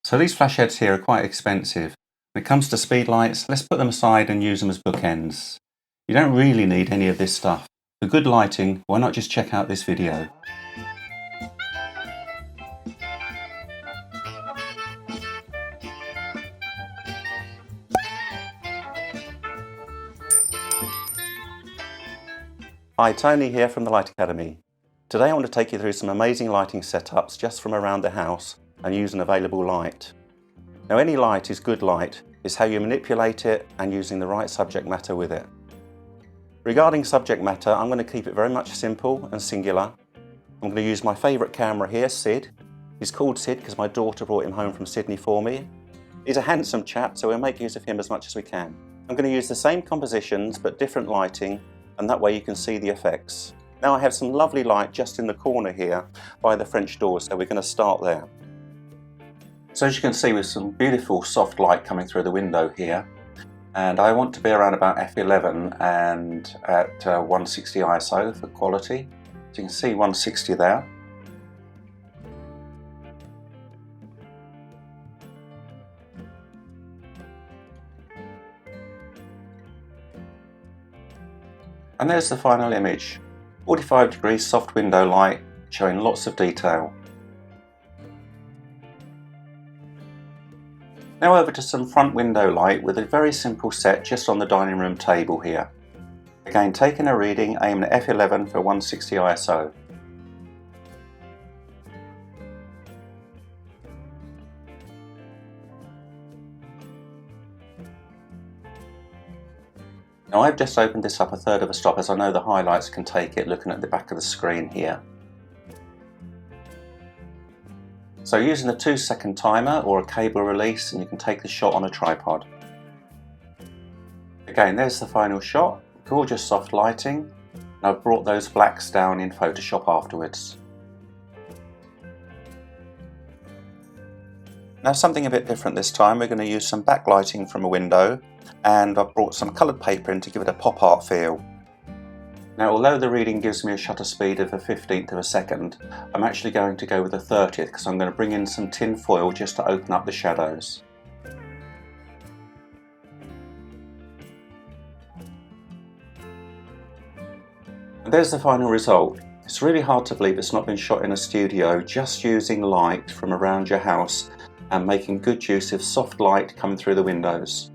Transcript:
So these flash heads here are quite expensive. When it comes to speed lights, let's put them aside and use them as bookends. You don't really need any of this stuff. For good lighting, why not just check out this video? Hi, Tony here from the Light Academy. Today I want to take you through some amazing lighting setups just from around the house and use an available light. Now, any light is good light. It's how you manipulate it and using the right subject matter with it. Regarding subject matter, I'm going to keep it very much simple and singular. I'm going to use my favourite camera here, Sid. He's called Sid because my daughter brought him home from Sydney for me. He's a handsome chap, so we'll make use of him as much as we can. I'm going to use the same compositions but different lighting, and that way you can see the effects. Now I have some lovely light just in the corner here by the French door, so we're going to start there. So as you can see, with some beautiful soft light coming through the window here, and I want to be around about f11 and at 160 ISO for quality. So you can see 160 there. And there's the final image. 45 degrees soft window light showing lots of detail. Now over to some front window light with a very simple set just on the dining room table here. Again, taking a reading, aiming at f11 for 160 ISO. Now I've just opened this up a third of a stop as I know the highlights can take it looking at the back of the screen here. So using the 2-second timer or a cable release, and you can take the shot on a tripod. Again, there's the final shot, gorgeous soft lighting, and I've brought those blacks down in Photoshop afterwards. Now something a bit different this time, we're going to use some backlighting from a window, and I've brought some coloured paper in to give it a pop art feel. Now although the reading gives me a shutter speed of a 15th of a second, I'm actually going to go with a 30th because I'm going to bring in some tin foil just to open up the shadows. And there's the final result. It's really hard to believe it's not been shot in a studio, just using light from around your house and making good use of soft light coming through the windows.